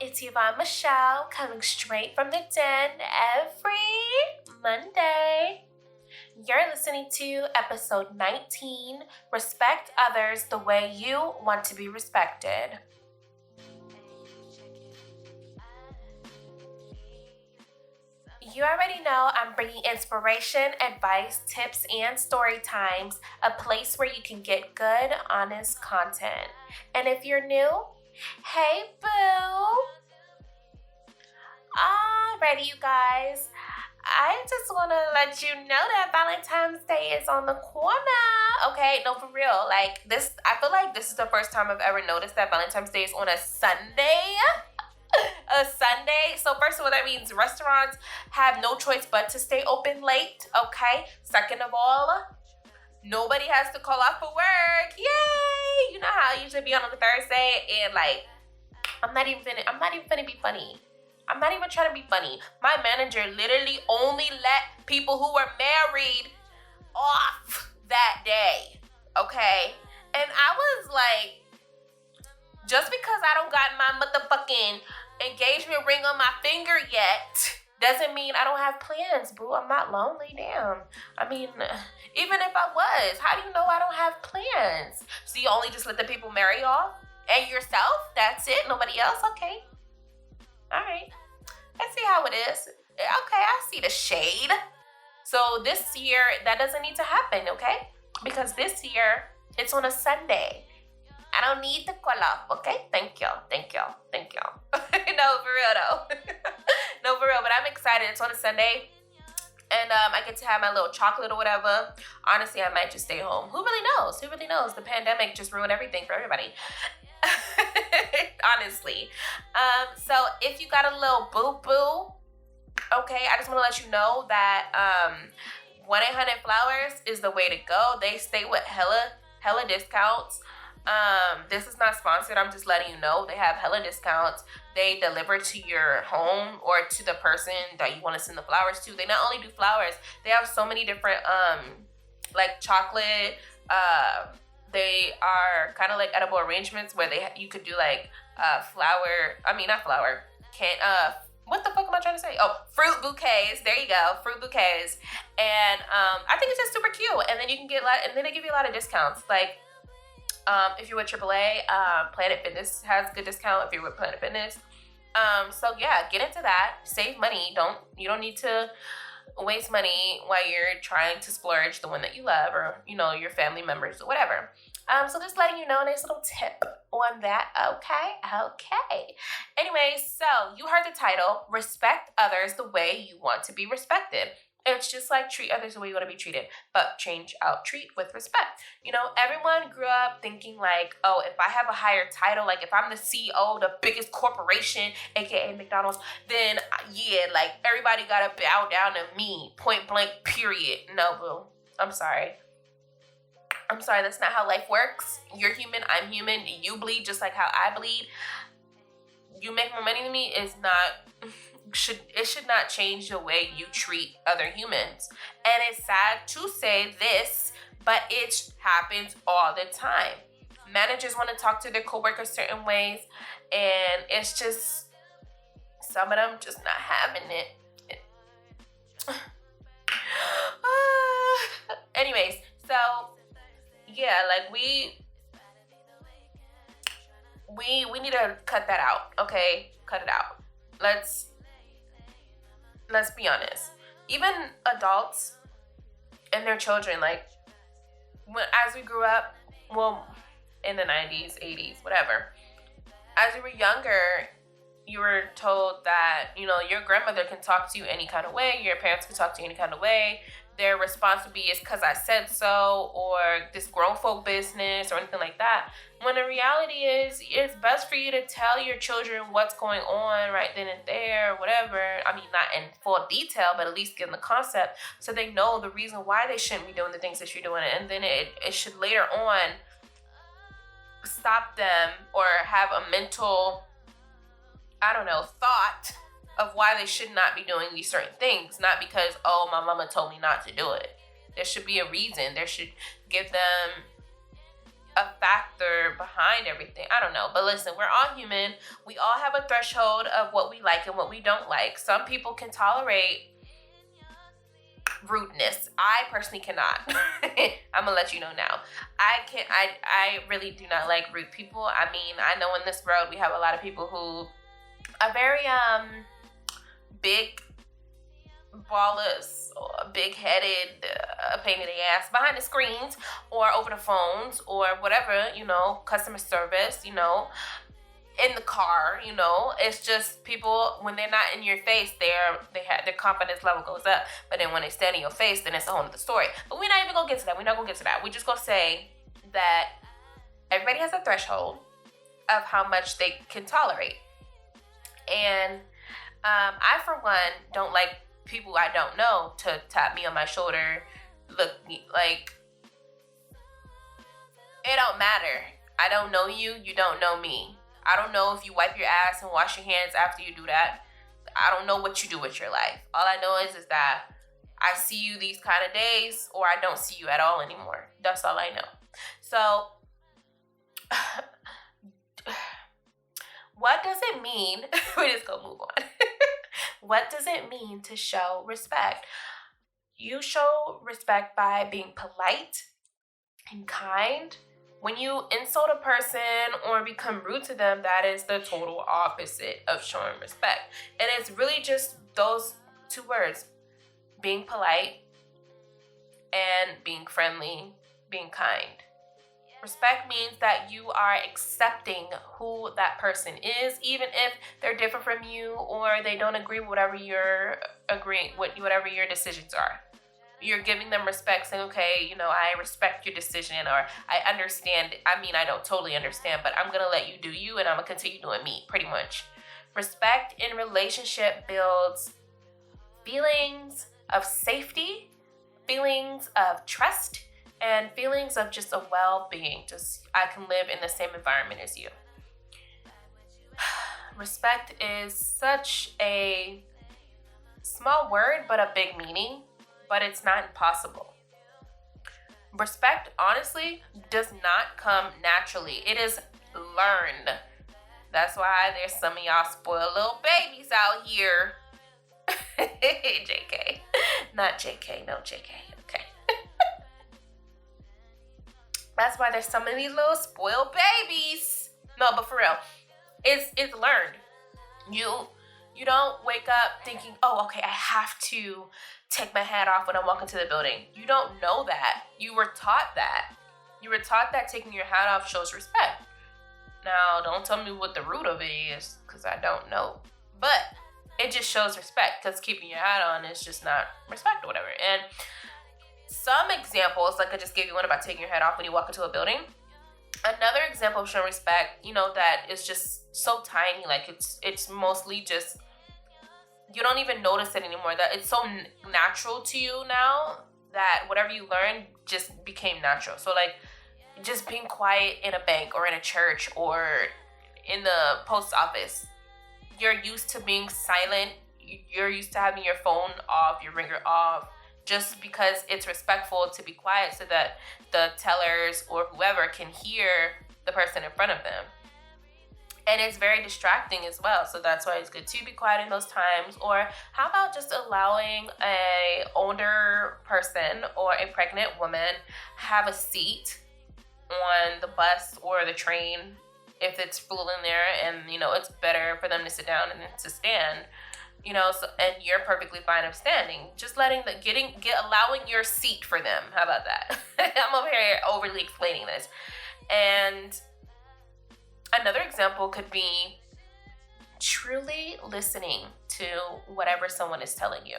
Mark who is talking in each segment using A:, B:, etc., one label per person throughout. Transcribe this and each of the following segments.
A: it's Yvonne Michel coming straight from the den every Monday. You're listening to episode 19, Respect Others the Way You Want to Be Respected. You already know I'm bringing inspiration, advice, tips, and story times, a place where you can get good, honest content. And if you're new, hey boo! Alrighty, you guys. I just want to let you know that Valentine's Day is on the corner. Okay, no, for real. Like this, I feel like this is the first time I've ever noticed that Valentine's Day is on a Sunday. A Sunday. So first of all, that means restaurants have no choice but to stay open late. Okay. Second of all, nobody has to call off for work. Yay! You know how I usually be on a Thursday and like, I'm not even gonna be funny. I'm not even trying to be funny. My manager literally only let people who were married off that day. Okay. And I was like, just because I don't got my motherfucking engagement ring on my finger yet doesn't mean I don't have plans, boo. I'm not lonely, damn. I mean, even if I was, how do you know I don't have plans? So you only just let the people marry off? And yourself? That's it? Nobody else? Okay. All right. Let's see how it is. Okay, I see the shade. So this year, that doesn't need to happen, okay? Because this year, it's on a Sunday. I don't need to call off, okay? Thank y'all. No, for real though. No, for real, but I'm excited. It's on a Sunday. And I get to have my little chocolate or whatever. Honestly, I might just stay home. Who really knows? The pandemic just ruined everything for everybody. Honestly. So if you got a little boo-boo, okay, I just want to let you know that 1-800-Flowers is the way to go. They stay with hella discounts. This is not sponsored. I'm just letting you know they have hella discounts. They deliver to your home or to the person that you want to send the flowers to. They not only do flowers, they have so many different like chocolate. They are kind of like edible arrangements where you could do like what the fuck am I trying to say? Oh, fruit bouquets. There you go, fruit bouquets. And I think it's just super cute. And then you can get and then they give you a lot of discounts. Like if you're with AAA, Planet Fitness has a good discount if you're with Planet Fitness. So yeah, get into that. Save money. You don't need to waste money while you're trying to splurge the one that you love or, your family members or whatever. So just letting you know, nice little tip on that. Okay. Anyway, so you heard the title, Respect Others the Way You Want to Be Respected. It's just like treat others the way you want to be treated, but change out treat with respect. Everyone grew up thinking like, oh, if I have a higher title, like if I'm the CEO of the biggest corporation, aka McDonald's, then yeah, like everybody gotta bow down to me, point blank, period. No, boo. I'm sorry. That's not how life works. You're human, I'm human. You bleed just like how I bleed. You make more money than me should not change the way you treat other humans. And it's sad to say this, but it happens all the time. Managers want to talk to their coworkers certain ways, and it's just some of them just not having it. Anyways, so yeah, like we need to cut that out, okay? Cut it out. Let's be honest. Even adults and their children, like as we grew up, well, in the 90s, 80s, whatever, as you were younger, you were told that, your grandmother can talk to you any kind of way, your parents can talk to you any kind of way. Their response would be, it's because I said so, or this grown folk business, or anything like that. When the reality is, it's best for you to tell your children what's going on right then and there, whatever. I mean, not in full detail, but at least give them the concept so they know the reason why they shouldn't be doing the things that you're doing. And then it should later on stop them or have a mental, thought of why they should not be doing these certain things. Not because, oh, my mama told me not to do it. There should be a reason. There should give them a factor behind everything. I don't know. But listen, we're all human. We all have a threshold of what we like and what we don't like. Some people can tolerate rudeness. I personally cannot. I'm gonna let you know now. I really do not like rude people. I mean, I know in this world we have a lot of people who are very big ballers, big-headed, pain in the ass behind the screens or over the phones or whatever, customer service, in the car, it's just people, when they're not in your face, their confidence level goes up, but then when they stand in your face, then it's a whole other story. But we're not even gonna get to that. We're not gonna get to that. We're just gonna say that everybody has a threshold of how much they can tolerate. And I, for one, don't like people I don't know to tap me on my shoulder, look like, it don't matter. I don't know you, you don't know me. I don't know if you wipe your ass and wash your hands after you do that. I don't know what you do with your life. All I know is that I see you these kind of days, or I don't see you at all anymore. That's all I know. So, what does it mean? We're just gonna move on. What does it mean to show respect? You show respect by being polite and kind. When you insult a person or become rude to them, that is the total opposite of showing respect. And it's really just those two words, being polite and being friendly, being kind. Respect means that you are accepting who that person is, even if they're different from you or they don't agree with whatever you're agreeing with, whatever your decisions are. You're giving them respect, saying, okay, I respect your decision, or I understand. I mean, I don't totally understand, but I'm going to let you do you, and I'm going to continue doing me, pretty much. Respect in relationship builds feelings of safety, feelings of trust, and feelings of just a well-being. Just, I can live in the same environment as you. Respect is such a small word, but a big meaning. But it's not impossible. Respect, honestly, does not come naturally. It is learned. That's why there's some of y'all spoiled little babies out here. JK. Not JK, no JK. Okay. That's why there's some of these little spoiled babies. No, but for real, it's learned. You don't wake up thinking, oh, okay, I have to take my hat off when I walk into the building. You don't know that. You were taught that. You were taught that taking your hat off shows respect. Now, don't tell me what the root of it is, because I don't know. But it just shows respect, because keeping your hat on is just not respect or whatever. And some examples, like I just gave you one about taking your hat off when you walk into a building. Another example of showing respect, that is just so tiny, like it's mostly just, you don't even notice it anymore, that it's so natural to you now that whatever you learned just became natural. So like just being quiet in a bank or in a church or in the post office, you're used to being silent, you're used to having your phone off, your ringer off, just because it's respectful to be quiet so that the tellers or whoever can hear the person in front of them. And it's very distracting as well, so that's why it's good to be quiet in those times. Or how about just allowing a older person or a pregnant woman have a seat on the bus or the train if it's full in there, and it's better for them to sit down and to stand. And you're perfectly fine of standing. Just allowing your seat for them. How about that? I'm over here overly explaining this. And another example could be truly listening to whatever someone is telling you.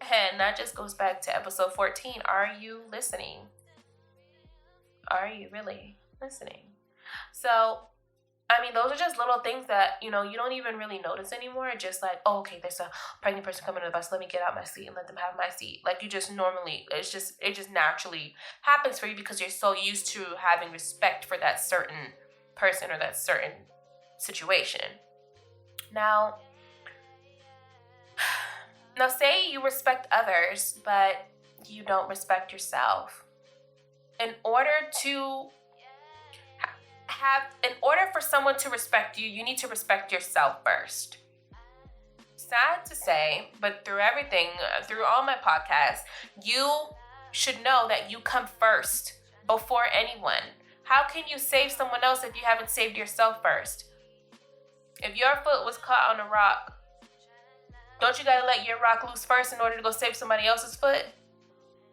A: And that just goes back to episode 14. Are you listening? Are you really listening? So, those are just little things that, you don't even really notice anymore. Just like, oh, okay, there's a pregnant person coming to the bus. Let me get out my seat and let them have my seat. Like you just normally, it just naturally happens for you because you're so used to having respect for that certain person or that certain situation. Now say you respect others, but you don't respect yourself. In order to in order for someone to respect you, you need to respect yourself first. Sad to say, but through everything, through all my podcasts, you should know that you come first before anyone. How can you save someone else if you haven't saved yourself first? If your foot was caught on a rock, don't you gotta let your rock loose first in order to go save somebody else's foot?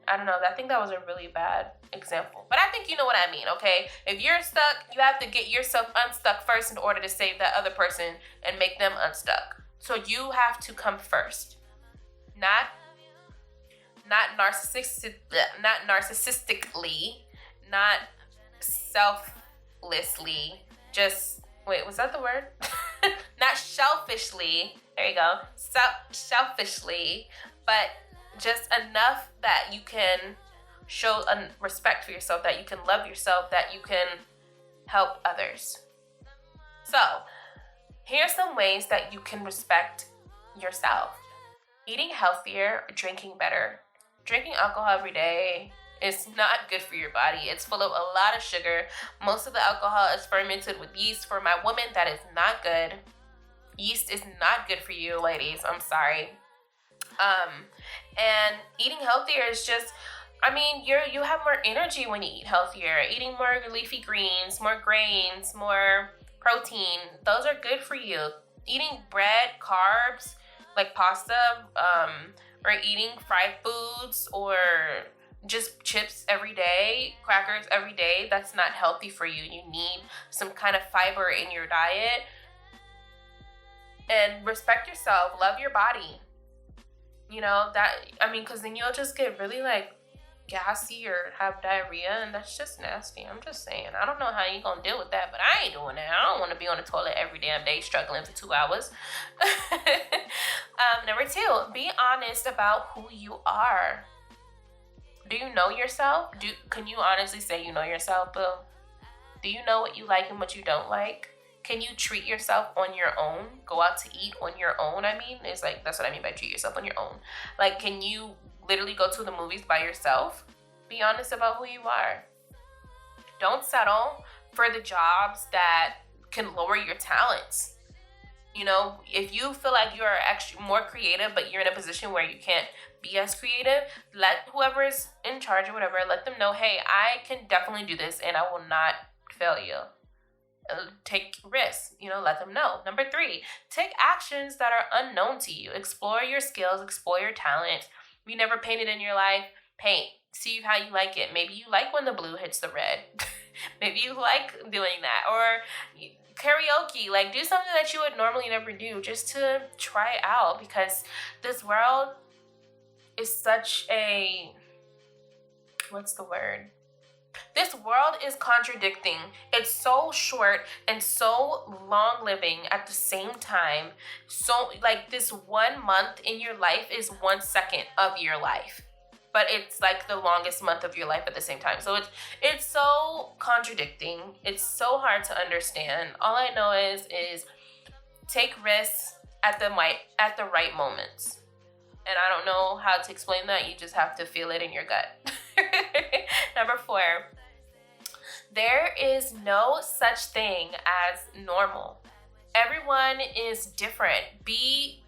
A: I don't know. I think that was a really bad example. But I think you know what I mean, okay? If you're stuck, you have to get yourself unstuck first in order to save that other person and make them unstuck. So you have to come first. Not narcissistically, not selflessly. Just, wait, was that the word? Not selfishly. There you go. Selfishly, but just enough that you can show a respect for yourself, that you can love yourself, that you can help others. So, here's some ways that you can respect yourself. Eating healthier, drinking better. Drinking alcohol every day is not good for your body. It's full of a lot of sugar. Most of the alcohol is fermented with yeast. For my woman, that is not good. Yeast is not good for you, ladies. I'm sorry. And eating healthier is just, you have more energy when you eat healthier. Eating more leafy greens, more grains, more protein, those are good for you. Eating bread, carbs, like pasta, or eating fried foods or just chips every day, crackers every day, that's not healthy for you. You need some kind of fiber in your diet. And respect yourself, love your body. Because then you'll just get really gassy or have diarrhea, and that's just nasty. I'm just saying. I don't know how you gonna deal with that, but I ain't doing that. I don't want to be on the toilet every damn day struggling for 2 hours. Number 2, be honest about who you are. Do you know yourself? Can you honestly say you know yourself, boo? Do you know what you like and what you don't like? Can you treat yourself on your own? Go out to eat on your own, It's that's what I mean by treat yourself on your own. Can you literally go to the movies by yourself? Be honest about who you are. Don't settle for the jobs that can lower your talents. If you feel like you're actually more creative, but you're in a position where you can't be as creative, let whoever is in charge or whatever, let them know, hey, I can definitely do this and I will not fail you. Take risks, let them know. Number 3, take actions that are unknown to you. Explore your skills, explore your talents. If you never painted in your life, paint. See how you like it. Maybe you like when the blue hits the red. Maybe you like doing that. Or karaoke, do something that you would normally never do just to try it out, because this world is such a, This world is contradicting. It's so short and so long living at the same time. So this 1 month in your life is 1 second of your life, but it's the longest month of your life at the same time. So it's so contradicting. It's so hard to understand. All I know is take risks at the right moments. And I don't know how to explain that. You just have to feel it in your gut. Number 4, there is no such thing as normal. Everyone is different. Be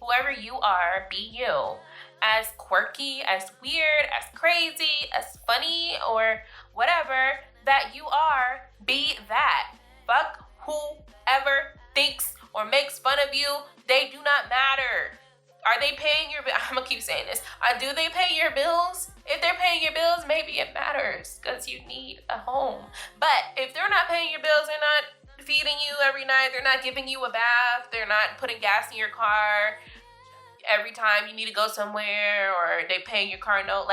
A: whoever you are, be you. As quirky, as weird, as crazy, as funny, or whatever that you are, be that. Fuck whoever thinks or makes fun of you. They do not matter. Are they paying your bills? I'm going to keep saying this. Do they pay your bills? If they're paying your bills, maybe it matters because you need a home. But if they're not paying your bills, they're not feeding you every night, they're not giving you a bath, they're not putting gas in your car every time you need to go somewhere, or they paying your car note,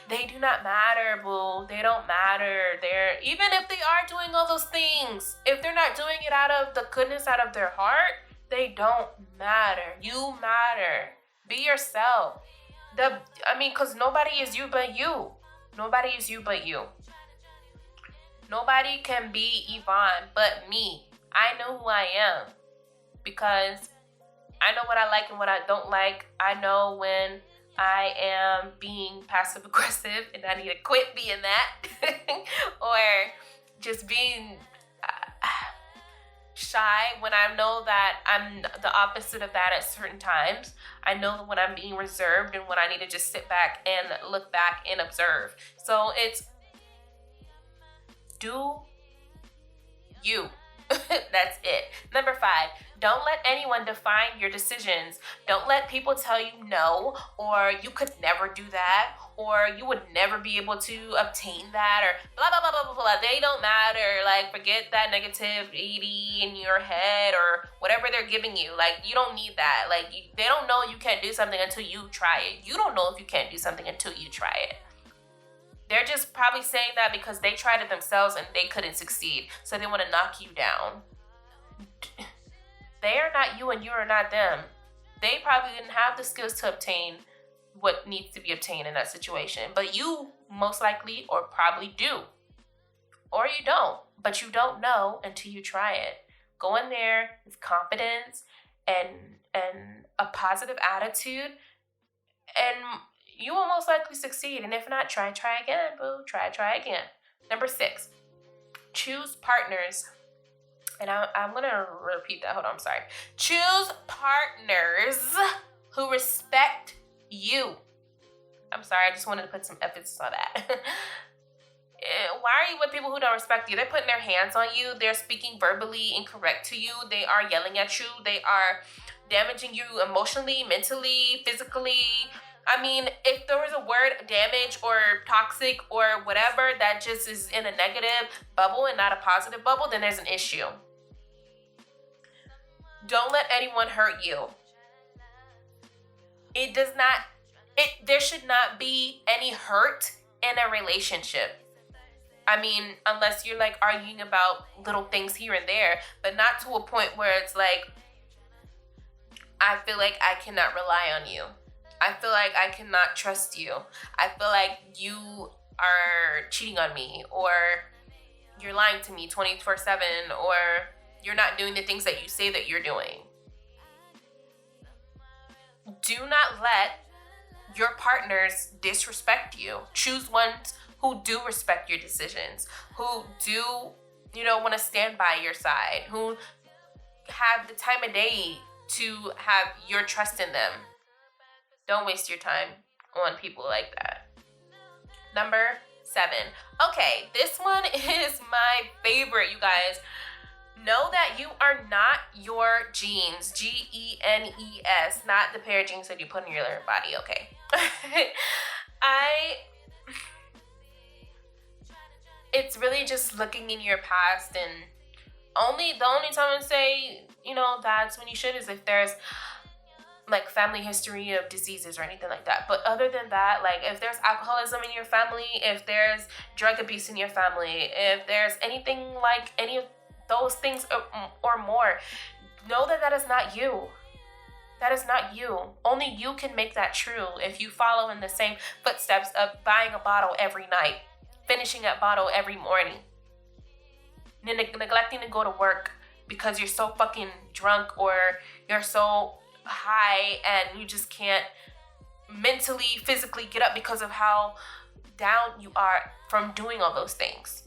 A: they do not matter, boo. They don't matter. Even if they are doing all those things, if they're not doing it out of the goodness out of their heart, they don't matter. You matter. Be yourself. Because nobody is you but you. Nobody is you but you. Nobody can be Yvonne but me. I know who I am because I know what I like and what I don't like. I know when I am being passive aggressive and I need to quit being that. Or just being shy when I know that I'm the opposite of that at certain times. I know when I'm being reserved and when I need to just sit back and look back and observe. So it's do you. That's it. Number 5, don't let anyone define your decisions. Don't let people tell you no, or you could never do that, or you would never be able to obtain that, or blah, blah, blah, blah, blah, blah. They don't matter. Like, forget that negativity in your head or whatever they're giving you. Like, you don't need that. Like, they don't know you can't do something until you try it. You don't know if you can't do something until you try it. They're just probably saying that because they tried it themselves and they couldn't succeed. So they want to knock you down. They are not you and you are not them. They probably didn't have the skills to obtain what needs to be obtained in that situation. But you most likely or probably do. Or you don't. But you don't know until you try it. Go in there with confidence and a positive attitude, and you will most likely succeed. And if not, try again, boo. Try again. Number 6, choose partners. And I'm going to repeat that. Hold on, I'm sorry. Choose partners who respect you. I'm sorry, I just wanted to put some emphasis on that. Why are you with people who don't respect you? They're putting their hands on you. They're speaking verbally incorrect to you. They are yelling at you. They are damaging you emotionally, mentally, physically. I mean, if there was a word damage or toxic or whatever that just is in a negative bubble and not a positive bubble, then there's an issue. Don't let anyone hurt you. There should not be any hurt in a relationship. I mean, unless you're like arguing about little things here and there, but not to a point where it's like, I feel like I cannot rely on you. I feel like I cannot trust you. I feel like you are cheating on me, or you're lying to me 24/7, or you're not doing the things that you say that you're doing. Do not let your partners disrespect you. Choose ones who do respect your decisions, who do, want to stand by your side, who have the time of day to have your trust in them. Don't waste your time on people like that. Number 7. Okay, this one is my favorite, you guys. Know that you are not your genes. Genes, not the pair of jeans that you put in your body, okay? It's really just looking in your past, and the only time I say, that's when you should is if there's like family history of diseases or anything like that. But other than that, like if there's alcoholism in your family, if there's drug abuse in your family, if there's anything like any of those things or more, know that is not you. That is not you. Only you can make that true if you follow in the same footsteps of buying a bottle every night, finishing that bottle every morning, neglecting to go to work because you're so fucking drunk or you're so high and you just can't mentally, physically get up because of how down you are from doing all those things.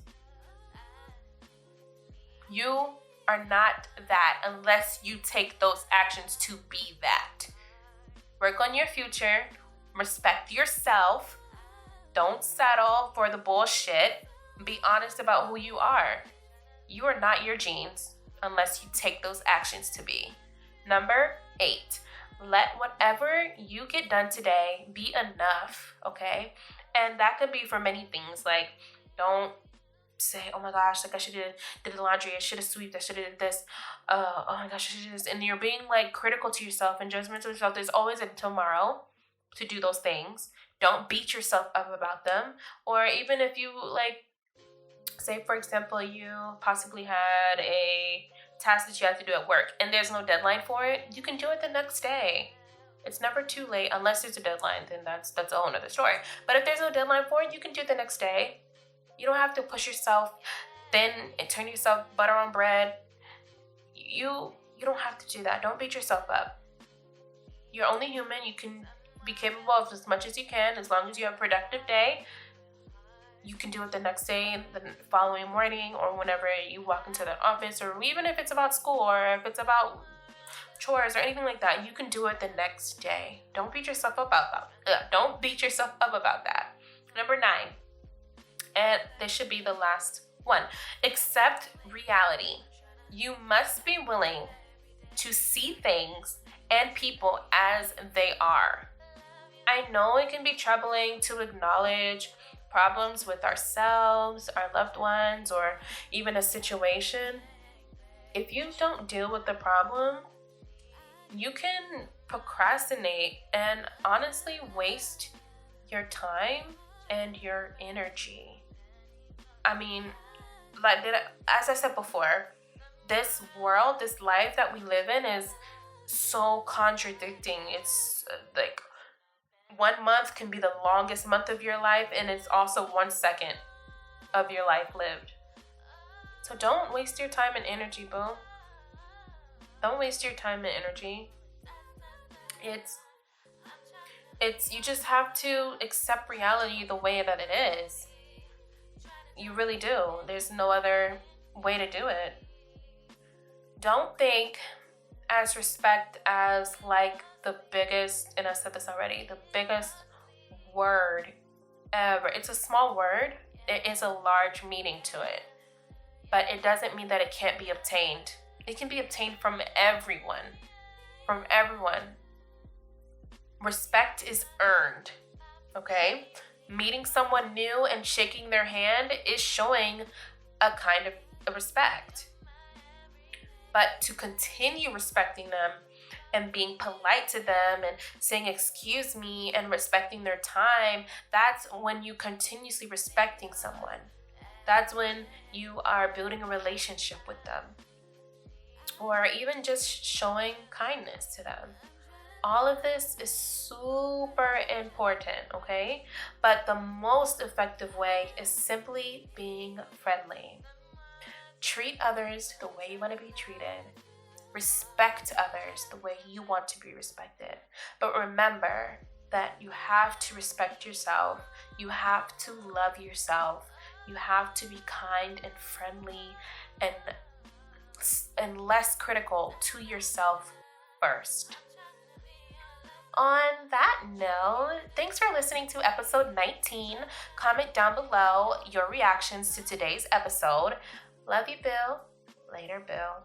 A: You are not that unless you take those actions to be that. Work on your future. Respect yourself. Don't settle for the bullshit. Be honest about who you are. You are not your genes unless you take those actions to be. Number 8. Let whatever you get done today be enough, okay? And that could be for many things. Like, don't say, oh my gosh, like I should have did the laundry, I should have swept, I should have did this, oh my gosh, I should have this. And you're being like critical to yourself and judgmental of yourself. There's always a tomorrow to do those things. Don't beat yourself up about them. Or even if you like, say for example, you possibly had a task that you have to do at work and there's no deadline for it, you can do it the next day. It's never too late unless there's a deadline, then that's a whole nother story. But if there's no deadline for it, you can do it the next day. You don't have to push yourself thin and turn yourself butter on bread. You don't have to do that. Don't beat yourself up. You're only human. You can be capable of as much as you can as long as you have a productive day. you can do it the next day, the following morning, or whenever you walk into the office, or even if it's about school or if it's about chores or anything like that, you can do it the next day. Don't beat yourself up about that. Number 9, and this should be the last one, accept reality. You must be willing to see things and people as they are. I know it can be troubling to acknowledge problems with ourselves, our loved ones, or even a situation. If you don't deal with the problem, you can procrastinate and honestly waste your time and your energy. I mean, as I said before, this world, this life that we live in is so contradicting. It's like 1 month can be the longest month of your life, and it's also 1 second of your life lived. So don't waste your time and energy, boo. Don't waste your time and energy. It's you just have to accept reality the way that it is. You really do. There's no other way to do it. Don't think as respect as like the biggest, and I said this already, the biggest word ever. It's a small word. It is a large meaning to it. But it doesn't mean that it can't be obtained. It can be obtained from everyone. From everyone. Respect is earned. Okay? Meeting someone new and shaking their hand is showing a kind of respect. But to continue respecting them and being polite to them and saying excuse me and respecting their time, that's when you continuously respecting someone. That's when you are building a relationship with them. Or even just showing kindness to them. All of this is super important, okay? But the most effective way is simply being friendly. Treat others the way you want to be treated. Respect others the way you want to be respected. But remember that you have to respect yourself. You have to love yourself. You have to be kind and friendly and less critical to yourself first. On that note, thanks for listening to episode 19. Comment down below your reactions to today's episode. Love you, Bill. Later, Bill.